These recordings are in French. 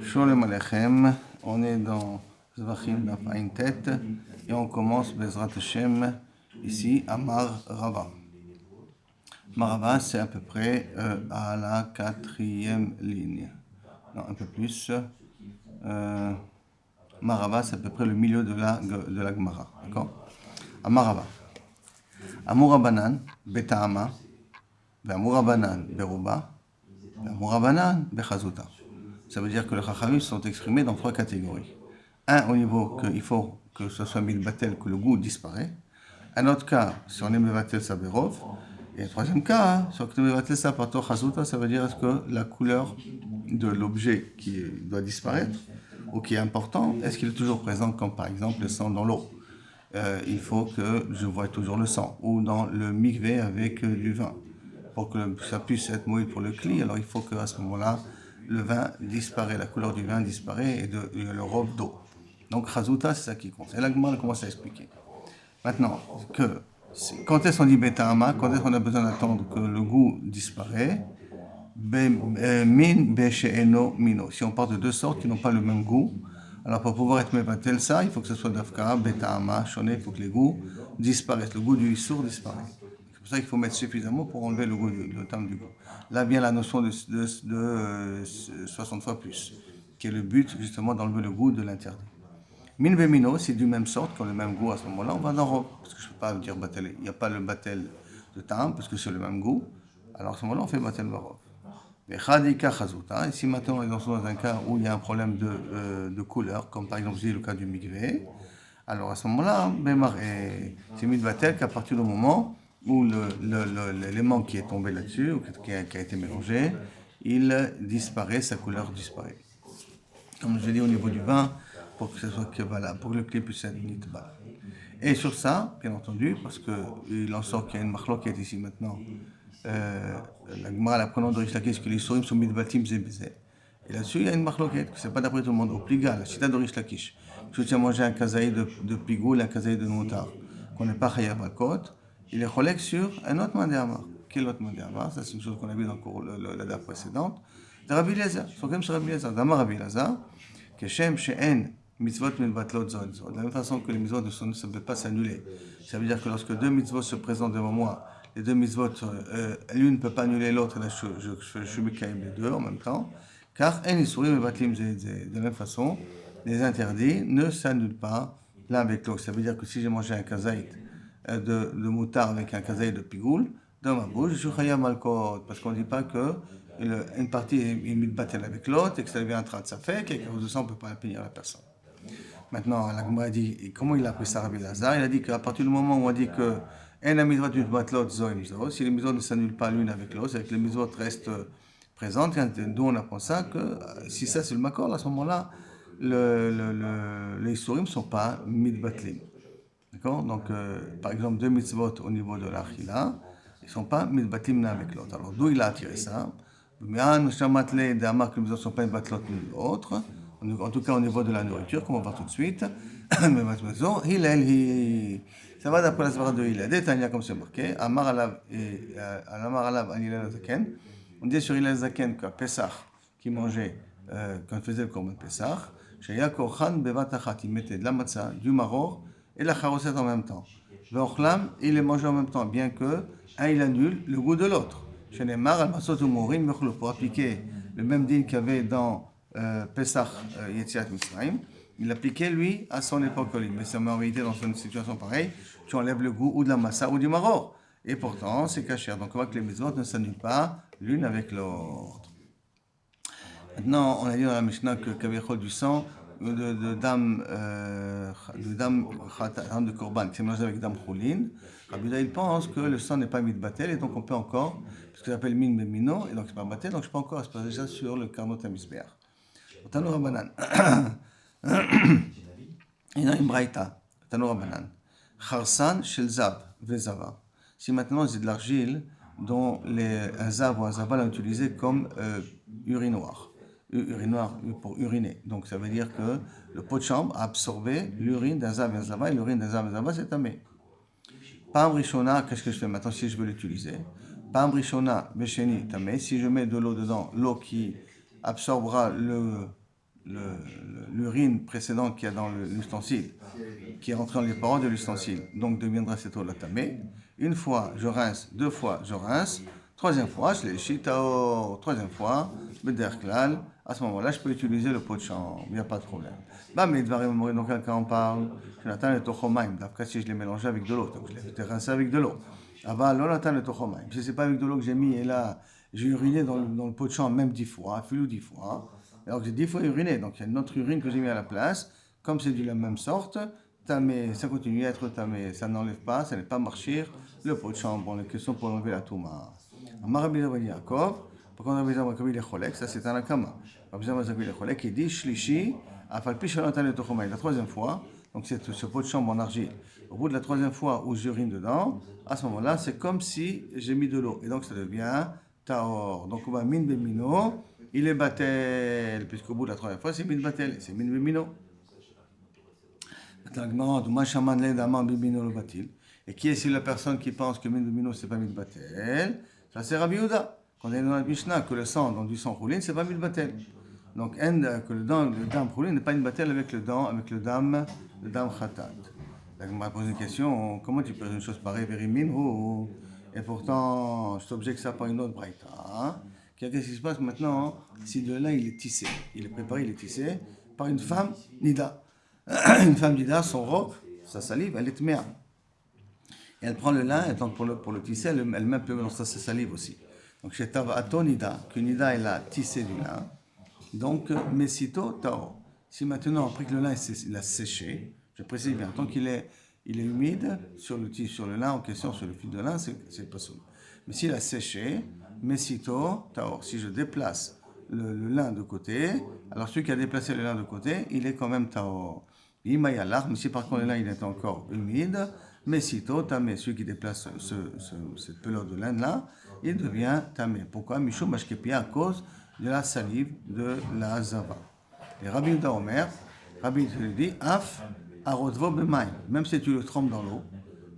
Sholem Alechem, on est dans Zvachim Daf Ayin Tet et on commence Bezrat Hashem ici à Mar Rava. Mar Rava, c'est à peu près à la 4e ligne. Non, un peu plus. Mar Rava, c'est à peu près le milieu de la Gemara. D'accord? À Mar Rava. Amourabanan, Beta'ama, Amourabanan, Beruba, Amourabanan, Bechazuta. Ça veut dire que les Chachamim sont exprimés dans 3 catégories. Un, au niveau qu'il faut que ce soit Milbatel, que le goût disparaît. Un autre cas, si on est Milbatel Saberov. Et un troisième cas, si on est Milbatel Sapato Chazuta, ça veut dire est-ce que la couleur de l'objet qui doit disparaître, ou qui est important, est-ce qu'il est toujours présent, comme par exemple le sang dans l'eau. Il faut que je voie toujours le sang, ou dans le mikvé avec du vin. Pour que ça puisse être mouillé pour le cli, alors il faut qu'à ce moment-là, le vin disparaît, la couleur du vin disparaît et le robe d'eau. Donc, Chazuta, c'est ça qui compte. Et là, on commence à expliquer. Maintenant, quand est-ce qu'on dit Beta'ama, quand est-ce qu'on a besoin d'attendre que le goût disparaît, Min, Be'she'eno, Mino. Si on part de 2 sortes qui n'ont pas le même goût, alors pour pouvoir être Mevatel ça, il faut que ce soit Dafka, Beta'ama, Shoné, il faut que les goûts disparaissent. Le goût du Issour disparaît. C'est pour ça qu'il faut mettre suffisamment pour enlever le goût, le terme du goût. Là vient la notion de 60 fois plus, qui est le but justement d'enlever le goût de l'interdit. Min Bemino, c'est du même sorte, qui ont le même goût à ce moment-là, on va dans robe. Parce que je ne peux pas dire batel, il n'y a pas le batel de tam, parce que c'est le même goût. Alors à ce moment-là, on fait batel robe. Mais Khadika Chazuta, et si maintenant on est dans un cas où il y a un problème de couleur, comme par exemple le cas du mikvé, alors à ce moment-là, c'est mis de batel qu'à partir du moment où l'élément qui est tombé là-dessus, ou qui a été mélangé, il disparaît, sa couleur disparaît. Comme je l'ai dit au niveau du vin, pour que ce soit valable, pour que le clé puisse être nitbal. Et sur ça, bien entendu, parce qu'il en sort qu'il y a une marloquette ici maintenant, la Gemara, apprenant de Rish Lakish, que les sourim sont mitbatim zébézé. Et là-dessus, il y a une marloquette, que c'est pas d'après tout le monde, au pliga, la cita de Rish Lakish. Si tu as mangé un kazaï de pigoul, un kazaï de moutarde, qu'on n'est pas chayav al kot, il est cholek sur un autre mandéamar. Quel autre mandéamar? Ça, c'est une chose qu'on a vu dans le cours, la date précédente. De Rabbi Elazar. Ils sont comme chez Rabbi Elazar. D'Amar Rabbi Elazar, que Shem she'en mitzvot milbatlot zod. De la même façon que les mitzvot ne peuvent pas s'annuler. Ça veut dire que lorsque 2 mitzvot se présentent devant moi, les 2 mitzvot, l'une ne peut pas annuler l'autre, et là je suis mekayem les 2 en même temps. Car en isurim milbatlim zed. De la même façon, les interdits ne s'annulent pas l'un avec l'autre. Ça veut dire que si j'ai mangé un kazaït de moutarde avec un kazaït de pigoul, dans ma bouche, je suis chayam alcool. Parce qu'on ne dit pas que une partie est mitbatel avec l'autre et que ça devient un trat. Ça fait qu'à cause de ça, on ne peut pas punir la personne. Maintenant, la Gemara a dit, et comment il a appris ça, Rabbi Elazar? Il a dit qu'à partir du moment où on dit que si les mitzvot ne s'annulent pas l'une avec l'autre, c'est que les mitzvot restent présentes, d'où on apprend ça, que si ça c'est le makor, à ce moment-là, les sourim ne sont pas mitbatlim. D'accord? Donc, par exemple, 2 mitzvot au niveau de l'achila, ils ne sont pas mitbatlim l'un avec l'autre. Alors, d'où il a attiré ça? Mais que les mitzvot ne sont pas mitbatlot l'un l'autre. En tout cas au niveau de la nourriture, comme on va voir tout de suite. Mais maintenant, ça va d'après la svara de Hillel. Détania, comme c'est marqué, Amar alav an Hillel Zaken. On dit sur Hillel Zaken qu'à Pessah, qui mangeait, quand il faisait le korban Pessah, Shaya Korchan Bevatachat, il mettait de la matzah, du maror et la charosette en même temps. L'orchlam, il les mangeait en même temps, bien que il annule le goût de l'autre. Chez les mar al masot umorim mechlo, pour appliquer le même din qu'il y avait dans Pesach Yetziat Mitzrayim, il appliquait lui à son époque. Mais c'est en réalité dans une situation pareille, tu enlèves le goût ou de la massa ou du maror. Et pourtant, c'est caché. Donc on voit que les mitzvot ne s'annulent pas l'une avec l'autre. Maintenant, on a dit dans la Mishnah que Kavechol du sang de dame de Korban qui s'est mélangé avec dame Choulin, Rabbi Yehuda il pense que le sang n'est pas mitbatel et donc on peut encore, parce que ça s'appelle min bemino, et donc c'est pas batel, donc je peux encore se déjà sur le karnotamisber. Tano Rabbanan. Il y a une braïta. Tano Rabbanan. Kharsan shel zav vezava. Si maintenant c'est de l'argile dont un zav ou un zava l'ont utilisé comme urinoir. Urinoir pour uriner. Donc ça veut dire que le pot de chambre a absorbé l'urine d'un zav et un zava, et l'urine d'un zav et un zava c'est tamé. Pam rishona, qu'est-ce que je fais maintenant si je veux l'utiliser? Pam rishona besheni tamé. Si je mets de l'eau dedans, l'eau qui absorbera l'urine précédente qu'il y a dans l'ustensile, qui est rentrée dans les parois de l'ustensile, donc deviendra cette eau la tamée. Une fois, je rince, deux fois, je rince, troisième fois, je les chitao, troisième fois, bederklal, à ce moment-là, je peux utiliser le pot de chambre, il n'y a pas de problème. Bah, mais donc quand on parle, Jonathan le tochomaim, d'après si je les mélange avec de l'eau, donc je les rince avec de l'eau. Ah bah, Jonathan le tochomaim, si c'est pas avec de l'eau que j'ai mis, et là, j'ai uriné dans le pot de chambre même 10 fois, filou 10 fois, alors j'ai 10 fois uriné, donc il y a une autre urine que j'ai mis à la place, comme c'est de la même sorte, tamé, ça continue à être tamé, ça n'enlève pas, ça n'est pas marchir le pot de chambre, les questions pour enlever la touma. Rabbi Yaakov, par contre Rabbi Yaakov il est cholek, ça c'est un akama. Rabbi Yaakov il est cholek, il dit shlishi, afalpi shalatan le tochomai, la troisième fois, donc c'est ce pot de chambre en argile. Au bout de la troisième fois où j'urine dedans, à ce moment-là, c'est comme si j'ai mis de l'eau, et donc ça devient taor. Donc on va min bemino, il est batel, puisqu'au bout de la troisième fois c'est min batel, c'est min bemino. Et qui est la personne qui pense que min bemino c'est pas min batel? Ça c'est Rabbi Yehuda. Quand on est dans la Mishnah que le sang, dans du sang roulé, c'est pas min batel. Donc que le dam roulé n'est pas min batel avec le dam khatat. Donc on m'a posé une question, comment tu peux faire une chose pareille, verimin ou et pourtant je t'objecte ça par une autre braïta. Hein? Qu'est-ce qui se passe maintenant si de là il est tissé, il est préparé, il est tissé par une femme nida. Une femme nida, son roc, sa salive, elle est tméa. Et elle prend le lin, et donc pour le tisser, elle-même peut mélanger sa salive aussi. Donc chez Tavato Nida, que Nida elle a tissé du lin, donc Mesito Tao. Si maintenant, après que le lin il a séché, je précise bien, tant qu'il est humide sur le lin en question, sur le fil de lin, c'est pas soul. Mais s'il a séché, Mesito Tao. Si je déplace le lin de côté, alors celui qui a déplacé le lin de côté, il est quand même Tao. Mais si par contre le lin il est encore humide, mais sitôt tamé, celui qui déplace cette pelote de laine là, il devient tamé. Pourquoi? Mishum mashkepia, à cause de la salive de la zava. Et Rabbi Yehuda Omer, Rabbi te dit, af arodvo b'maim, même si tu le trempes dans l'eau,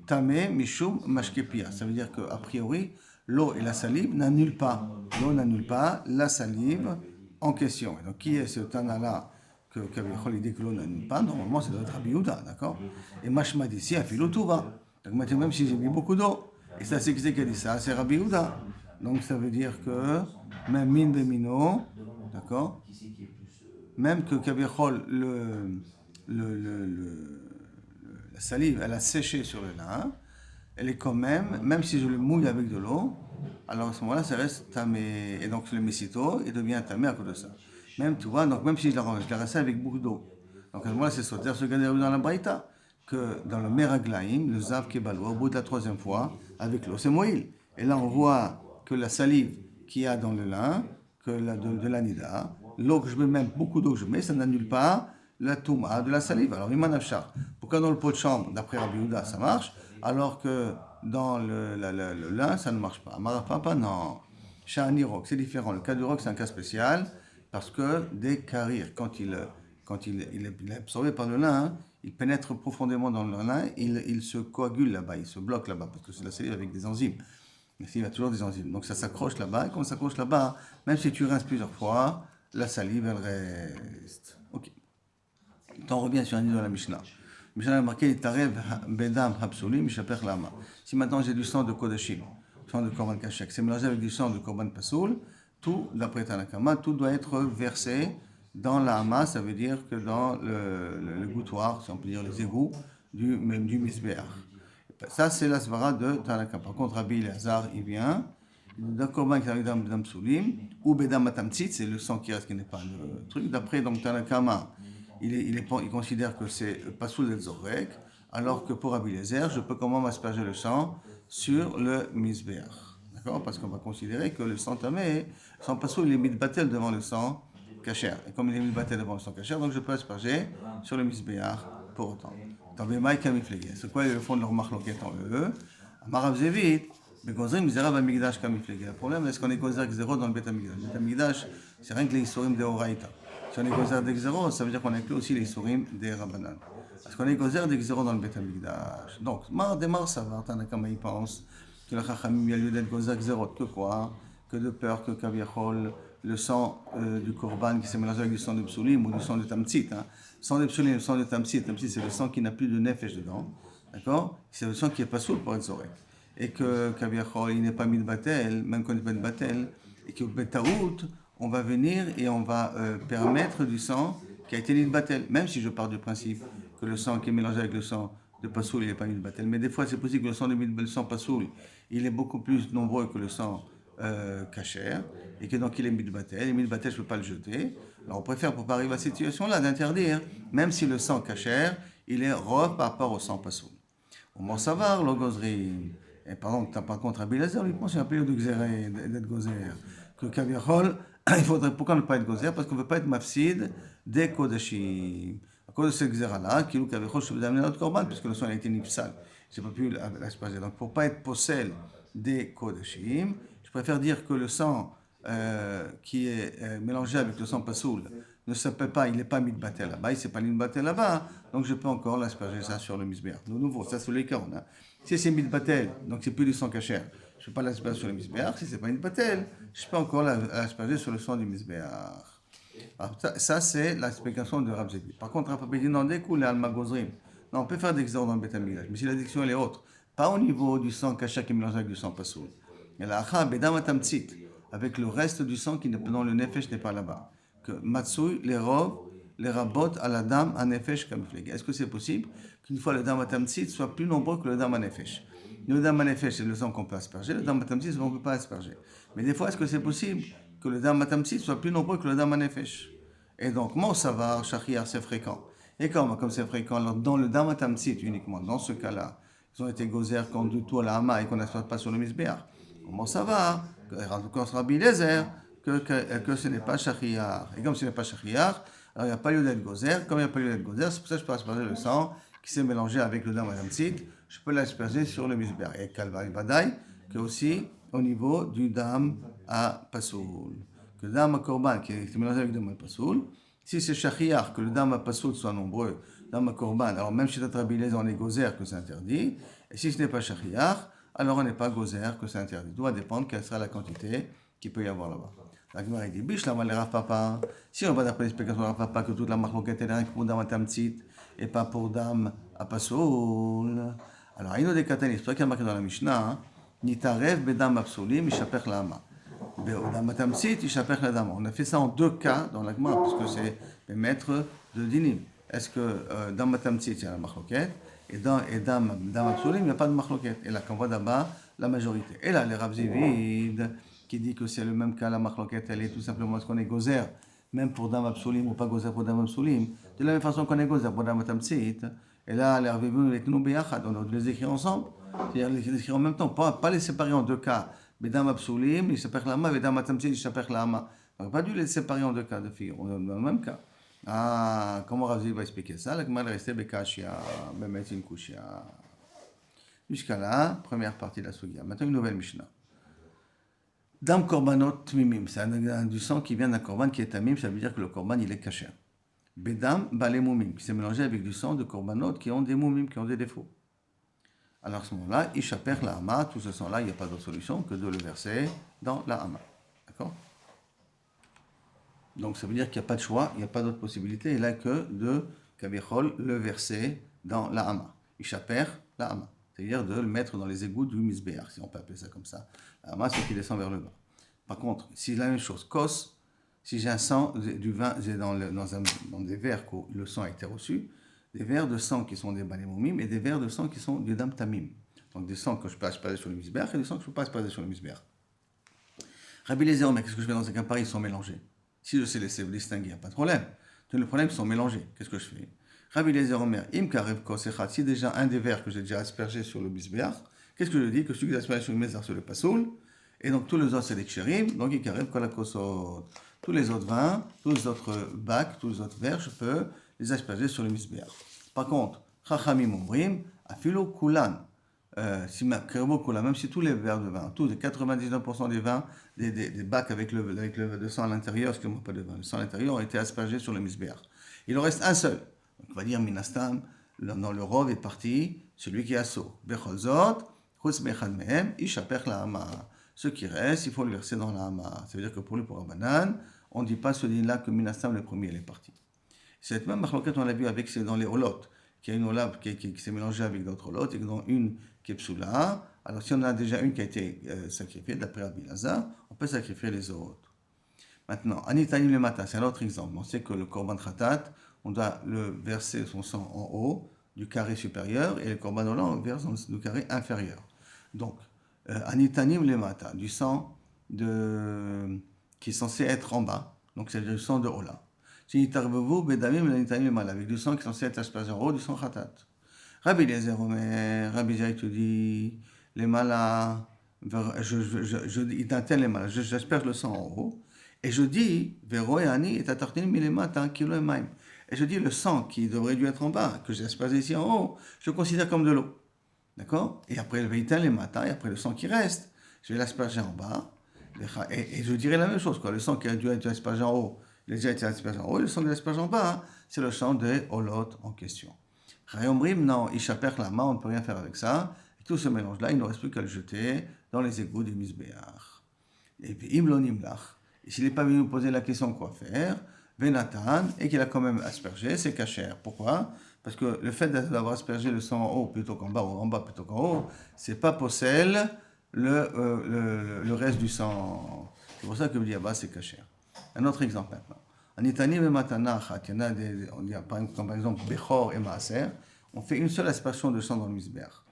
tamé mishum mashkepia. Ça veut dire qu'a priori, l'eau et la salive n'annulent pas. L'eau n'annule pas la salive en question. Et donc qui est ce Tana là que Kavichol dit que l'eau n'annule pas? Normalement, c'est doit être Rabbi Yehuda, d'accord? Et Mashma d'ici a filou tout va. Donc maintenant, même si j'ai mis beaucoup d'eau, et ça c'est qui c'est qui a dit ça? C'est Rabbi Yehuda. Donc ça veut dire que même min bemino, d'accord? Même que Kavichol la salive, elle a séché sur le lin, elle est quand même si je le mouille avec de l'eau, alors à ce moment-là, ça reste tamé. Et donc le messito, il devient tamé à cause de ça. Même, tu vois, donc même si je l'ai rincé avec beaucoup d'eau. Donc à ce moment-là, c'est sauter ce gars dans la braïta, que dans le meraglaïm, le zav kebalo, au bout de la troisième fois, avec l'eau, c'est moïl. Et là, on voit que la salive qu'il y a dans le lin, que de l'anida, l'eau que je mets, même beaucoup d'eau que je mets, ça n'annule pas la touma de la salive. Alors, iman afshar. Pourquoi dans le pot de chambre, d'après Rabbi Yehuda, ça marche, alors que dans le lin, ça ne marche pas? Marapapa, non. Sha'anirok, c'est différent. Le cas du roc, c'est un cas spécial, parce que des caries, quand il est absorbé par le lin, hein, il pénètre profondément dans le lin, il se coagule là-bas, il se bloque là-bas, parce que c'est la salive avec des enzymes. Il y a toujours des enzymes. Donc ça s'accroche là-bas, et quand ça s'accroche là-bas, même si tu rinces plusieurs fois, la salive, elle reste. Ok. On revient sur un livre de la Mishnah. Mishnah a marqué Tarev Bedam Hapsulim Mishaper Lama. Si maintenant j'ai du sang de Kodashim, sang de Korban Kashek, c'est mélangé avec du sang de Korban Pasoul, tout, d'après Tanakama, tout doit être versé dans la hama, ça veut dire que dans le gouttoir, si on peut dire les égouts du Misbéach. Ça, c'est la svara de Tanakama. Par contre, Rabbi Elazar, il vient d'un Korban qui arrive dans Bedam Soulim, ou Bedam Matamtsit, c'est le sang qui reste, qui n'est pas le truc. D'après donc Tanakama, il considère que c'est Pasoul del Zorek, alors que pour Rabbi Eliezer, je peux comment m'asperger le sang sur le Misbéach. D'accord? Parce qu'on va considérer que le sang tamé, sans Pasoul, il est mitbatel devant le sang kasher. Et comme il est mitbatel devant le sang kasher, donc je peux asperger sur le Misbéach pour autant. C'est quoi le fond de leur marloquette en eux? Amarav Zevit, mais Gozrim, Zerav Amigdash Kamiflegi. Le problème, est-ce qu'on est Gozar Zéro dans le Bet Amigdash? Le Bet Amigdash, c'est rien que les Isurim de Horaïta. Si on est Gozar d'Exero, ça veut dire qu'on inclut aussi les Isurim des Rabbanan. Parce qu'on est Gozar d'Exero dans le Bet Amigdash. Donc, Mar, ça va, Tanakama, il pense que le Chachamim, il y a lieu d'être Gozar Zéro, que quoi? Que de peur que Kaviachol, le sang du korban qui s'est mélangé avec du sang de psulim ou du sang de tamtsit. Hein. Sang de psulim, le sang de tamtsit, c'est le sang qui n'a plus de nefesh dedans. D'accord? C'est le sang qui est pas sourd pour être zorek. Et que Kaviachol, il n'est pas mis de batel, même quand il n'est pas de batel, et que Betaout, on va venir et on va permettre du sang qui a été mis de batel. Même si je pars du principe que le sang qui est mélangé avec le sang de Passoul, il n'est pas mis de batel. Mais des fois, c'est possible que le sang Passoul, il est beaucoup plus nombreux que le sang kasher, et que donc il est mis de batel. Et mis de batel, je ne peux pas le jeter. Alors on préfère, pour ne pas arriver à cette situation-là, d'interdire, même si le sang kasher, il est rov par rapport au sang Passoul. Au moins savoir, le gozri. Et par contre, Rabbi Eliezer, lui pense qu'il y a un peu de xéré, d'être gozer. Que Kaviachol, il faudrait, pourquoi ne pas être gozer? Parce qu'on ne veut pas être mafsid des kodashim. À cause de ce xéra-là, qui Kaviachol, je veux amener notre korban, puisque le sang a été nipsal. Je n'ai pas pu l'asperger. Donc, pour ne pas être possède des kodashim, je préfère dire que le sang qui est mélangé avec le sang pasoul ne s'appelle pas, il n'est pas mis de batel là-bas, il ne s'est pas mis de batel là-bas, donc je peux encore l'asperger ça sur le misbéach. De nouveau, ça c'est les cas. Hein. Si c'est mis de batel, donc c'est plus du sang kasher, je ne peux pas l'asperger sur le misbéach. Si c'est pas mis de batel, je peux encore l'asperger sur le sang du misbéach. Ça c'est l'explication de Rav Zevi. Par contre, Rav Zevi n'en découle à Al-Magozrim. Non, on peut faire des exordes dans le Beth Amikdash, mais si l'addiction elle est autre, pas au niveau du sang kasher qui est mélangé avec du sang pasoul. Et la acha bedam atamtsit, avec le reste du sang qui n'est pas dans le nefesh n'est pas là-bas. Que matsouy, les robes, les rabotes à la dame à nefesh comme fleg. Est-ce que c'est possible qu'une fois le dam atamtsit soit plus nombreux que le dam à nefesh? Le dam à nefesh, c'est le sang qu'on peut asperger, le dam atamtsit, on ne peut pas asperger. Mais des fois, est-ce que c'est possible que le dam atamtsit soit plus nombreux que le dam à nefesh? Et donc, mon savar, shachiyar, c'est fréquent. Et comme c'est fréquent, alors dans le dam atamtsit uniquement, dans ce cas-là, ils ont été gozer quand du tout à la hama et qu'on n'asperge pas sur le misbéach. Comment ça va? Quand Rabbi Eliezer, que ce n'est pas shachiyar. Et comme ce n'est pas shachiyar, alors il n'y a pas lieu d'être gozer. Comme il n'y a pas lieu d'être gozer, c'est pour ça que je peux asperger le sang qui s'est mélangé avec le dam atamtsit. Je peux l'asperger sur le misbéach. Et kalva vadaï, que aussi au niveau du dam à pasoul. Que le dam à korban qui est mélangé avec le dam à pasoul, si c'est shachiyar, que le dam à pasoul soit nombreux, dam à korban, alors même chez Rabbi Eliezer, on est gozer, que c'est interdit. Et si ce n'est pas shachiyar, alors on n'est pas gozer, que c'est interdit. Tout va dépendre quelle sera la quantité qu'il peut y avoir là-bas. La Gemara dit, biche la le Rav Papa. Si on va d'après l'explication de Rav Papa que toute la marloquette est pour dame à tamtsit et pas pour dame à pasoul. Alors, il y a des katanis, c'est pour ça qu'il y a marqué dans la Mishnah, nitarev bedam absolim, ishapech la hama. Dame à tamtsit, ishapech la dame. On a fait ça en deux cas dans la Gemara, parce que c'est les maîtres de dinim. Est-ce que dame à tamtsit, il y a la marloquette? Et dame absolue, il n'y a pas de marloquette. Et là, quand on voit d'abord la majorité. Et là, les Rav Zevi qui dit que c'est le même cas, la marloquette, elle est tout simplement parce qu'on est gozer, même pour dame absolue ou pas gozer pour dame absolue. De la même façon qu'on est gozer pour dame tamtsit. Et là, les Rav Zevi, les Knou Beyachad, on doit les écrire ensemble. C'est-à-dire les écrire en même temps, pas les séparer en deux cas. Mais dame absolue, il s'appelle l'ama, et dame tamtsit, il s'appelle l'ama. On n'a pas dû les séparer en deux cas de figure, dans le même cas. Ah, comment Rav Zevi va expliquer ça? La Gemara est restée Bekashia, Bemet in Kushia. Jusqu'à là, première partie de la Sugia. Maintenant, une nouvelle Mishnah. Dam korbanot tmimim, c'est du sang qui vient d'un korban qui est tamim, ça veut dire que le korban il est kasher. Bedam balé moumim, qui s'est mélangé avec du sang de korbanot qui ont des moumim, qui ont des défauts. Alors à ce moment-là, ishaper la hama, tout ce sang-là, il n'y a pas d'autre solution que de le verser dans la hama. D'accord? Donc ça veut dire qu'il n'y a pas de choix, il n'y a pas d'autre possibilité, il n'a que de kavichol le verser dans la hama. Ishaper la hama, c'est-à-dire de le mettre dans les égouts du misbéach, si on peut appeler ça comme ça. La hama, c'est qui descend vers le bas. Par contre, si la même chose, kos, si j'ai un sang, du vin, j'ai dans des verres où le sang a été reçu, des verres de sang qui sont des balémomim et des verres de sang qui sont du dam tamim. Donc des sangs que je peux asperger sur le misbéach et des sangs que je ne peux pas asperger sur le misbéach. Rabbi Eliezer, mais qu'est-ce que je fais dans ces cas pareils? Ils sont mélangés. Si je sais laisser distinguer, il n'y a pas de problème. Le problème, ils sont mélangés. Qu'est-ce que je fais? Rabbi Eliezer Omer, im karev kosechat, si déjà un des verres que j'ai déjà aspergé sur le misbéach, qu'est-ce que je dis? Que celui qui a aspergé sur le misbéach, c'est le pasoul, et donc tous les autres, c'est les kshérim, donc il karev kol hakosot. Tous les autres vins, tous les autres bacs, tous les autres verres, je peux les asperger sur le misbéach. Par contre, chachamim omrim, afilo kulan, même si tous les verres de vin, tous les 99% des vins, des bacs avec le sang à l'intérieur, excusez-moi pas de vin, le sang à l'intérieur ont été aspergés sur le misbéach. Il en reste un seul. Donc on va dire minastam, dans le rov est parti celui qui est assaut. Bechol zot, chutz mechad mehem, ishaper la hama. Ce qui reste, il faut le verser dans la hama. Ça veut dire que pour Rabbanan, on ne dit pas ce din-là que Minastam, le premier, il est parti. Cette même marloquette, on l'a vu avec, c'est dans les holot, qu'il y a une olab qui s'est mélangée avec d'autres holot, et dont une qui est psoula. Alors si on a déjà une qui a été sacrifiée, d'après Rabbi Lazar, on peut sacrifier les autres. Maintenant, Anitanim le matin, c'est un autre exemple. On sait que le korban khatat, on doit le verser son sang en haut du carré supérieur, et le korban olah, on verse dans le carré inférieur. Donc, Anitanim le matin, du sang qui est censé être en bas, donc c'est du sang de olah. Avec du sang qui est censé être aspergé en haut, du sang khatat. Rabbi Eliezer Omer, Rabbi Eliezer te dit, les malas, il t'intèle les malas, j'asperge le sang en haut, et je dis, Veroyani et tatartinim milemata kilo emaim. Et je dis, le sang qui devrait dû être en bas, que j'ai aspergé ici en haut, je le considère comme de l'eau. D'accord? Et après, le veitin les matins, et après le sang qui reste, je vais l'asperger en bas, et je dirais la même chose, quoi. Le sang qui a dû être aspergé en haut, il a déjà été aspergé en haut, et le sang qui est aspergé en bas, c'est le sang des holot en question. Rayomrim, non, Ishaper la main, on ne peut rien faire avec ça. Et tout ce mélange-là, il ne reste plus qu'à le jeter dans les égouts du Misbéach. Et puis, Imlonimlach. Et s'il n'est pas venu nous poser la question quoi faire, Venatan, et qu'il a quand même aspergé, c'est cachère. Pourquoi? Parce que le fait d'avoir aspergé le sang en haut plutôt qu'en bas, ou en bas plutôt qu'en haut, c'est pas possèle le reste du sang. C'est pour ça que le diabat, c'est cachère. Un autre exemple maintenant. Anitani et Matanachat, il y en a on dit par exemple Bechor et Maaser, on fait une seule aspersion de sang dans le Misbéach.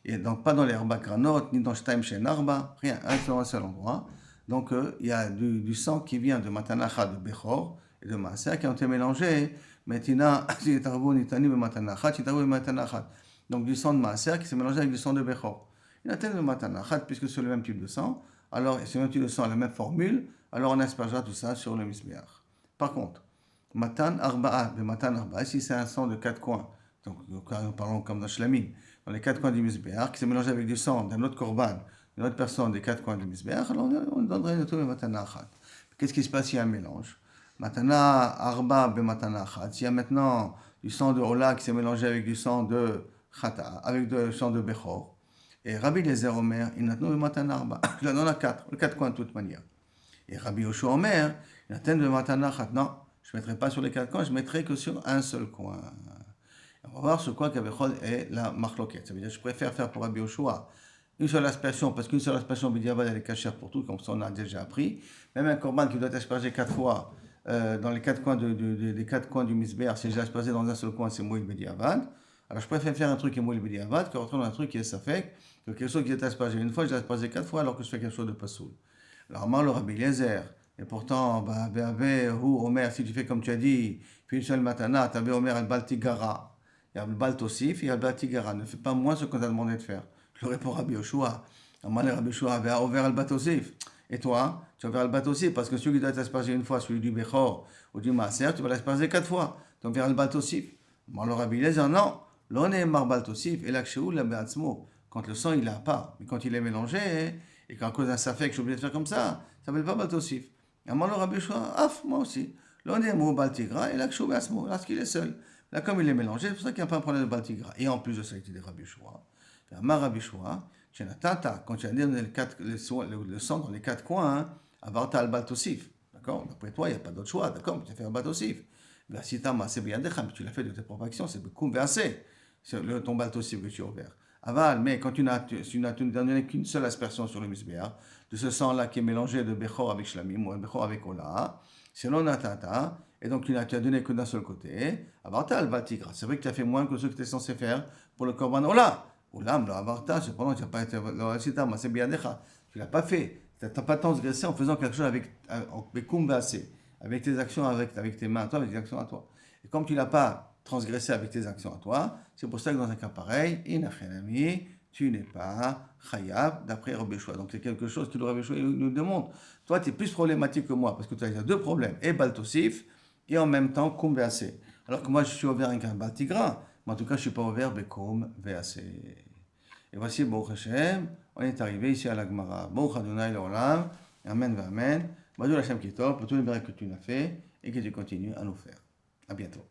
Et donc pas dans les Arba Granot, ni dans Shtaim Shen Arba, rien, un seul endroit. Donc il y a du sang qui vient de Matanachat, de Bechor et de Maaser qui ont été mélangés. Metina, Nitani et Matanachat, Chitaru et Matanachat. Donc du sang de Maaser qui s'est mélangé avec du sang de Bechor. Il y a tellement de Matanachat, puisque c'est le même type de sang, alors c'est le même type de sang, la même formule, alors on aspergera tout ça sur le Misbéach. Par contre, Matan Arba'a, de Matan Arba'a, si c'est un sang de 4 coins, donc parlons comme dans Shlamim, dans les 4 coins du Misbéach, qui s'est mélangé avec du sang d'un autre korban, d'une autre personne des 4 coins du Misbéach, alors on donnerait tout le Matana Achat. Qu'est-ce qui se passe s'il y a un mélange? Matana Arba be Matana Achat. S'il y a maintenant du sang de Ola qui s'est mélangé avec du sang de Chata, avec du sang de Bechor, et Rabbi Eliezer Omer, il n'a pas de Matana Arba, il en a 4, les 4 coins de toute manière. Et Rabbi Yoshua Omer, il a de Matanachat. Non, je ne mettrai pas sur les 4 coins, je ne mettrai que sur un seul coin. On va voir ce coin qu'Avechod est la marloquette. Ça veut dire que je préfère faire pour Rabbi Yoshua une seule aspersion, parce qu'une seule aspersion bidiavad, elle est cachère pour tout, comme ça on a déjà appris. Même un korban qui doit être aspergé 4 fois dans les 4 coins des 4 coins du Misbéach, si j'ai aspergé dans un seul coin, c'est mouil bidiavad. Alors je préfère faire un truc qui est mouil bidiavad que rentrer dans un truc qui est safek, que quelque chose qui est aspergé une fois, je l'ai aspergé 4 fois alors que je fais quelque chose de pas soul. Alors, Mar le Rabbi Eliezer, et pourtant, Omer, si tu fais comme tu as dit, puis une seule matana, tu avais Omer al-Baltigara. Il y a le Baltosif, il y a le Baltigara. Ne fais pas moins ce qu'on t'a demandé de faire. Je le réponds Rabbi Yoshua. Mar le Rabbi Yoshua avait ouvert al-Baltosif. Et toi, tu as ouvert al-Baltosif, parce que celui qui doit être aspergé une fois, celui du Bechor ou du Maaser, tu vas l'asperger 4 fois. Tu as ouvert al-Baltosif. Mar le Rabbi Eliezer, non. L'on est Mar Baltosif, et l'Akshéou, la Beatzmo. Quand le sang, il n'a pas. Mais quand il est mélangé, et qu'à cause d'un safek, je suis obligé de faire comme ça s'appelle pas Baltosif. Et moi, le Rabbi Yoshua, moi aussi. L'on est mot Baltigra et l'Akshéou Beatzmo, lorsqu'il est seul. Là, comme il est mélangé, c'est pour ça qu'il n'y a pas un problème de Baltigra. Et en plus de ça, il dit Rabbi Yoshua. Ma Rabbi Yoshua, quand tu as dit le sang dans les 4 coins, avarta al Baltosif. D'accord? D'après toi, il n'y a pas d'autre choix. D'accord? Tu as fait un Baltosif. Si tu l'as fait de tes propres actions, c'est beaucoup versé. C'est ton Baltosif que tu as ouvert. Aval, mais quand tu n'as donné qu'une seule aspersion sur le Misbéach, de ce sang-là qui est mélangé de Bechor avec Shlamim ou Bechor avec Ola, c'est non natata, et donc tu n'as donné que d'un seul côté, avarta al Baltigra. C'est vrai que tu as fait moins que ce que tu es censé faire pour le Korban Ola. Olam, le avarta, cependant, tu n'as pas été. Tu l'as pas fait. Tu n'as pas transgressé en faisant quelque chose avec tes actions, avec tes mains à toi, avec tes actions à toi. Et comme tu n'as pas transgressé avec tes actions à toi, c'est pour ça que dans un cas pareil, tu n'es pas chayab d'après Rabbi Yoshua. Donc c'est quelque chose que le Rabbi Yoshua nous demande. Toi, tu es plus problématique que moi parce que tu as deux problèmes, et Baltosif, et en même temps Koum VAC. Alors que moi, je suis ouvert avec un Baltigra, mais en tout cas, je ne suis pas ouvert Bekoum VAC. Et voici, Baruch Hashem, on est arrivé ici à la Gemara. Baruch Adonai l'Olam, Amen, Amen. Badou Hashem Kitov, pour tous les miracles que tu as fait et que tu continues à nous faire. À bientôt.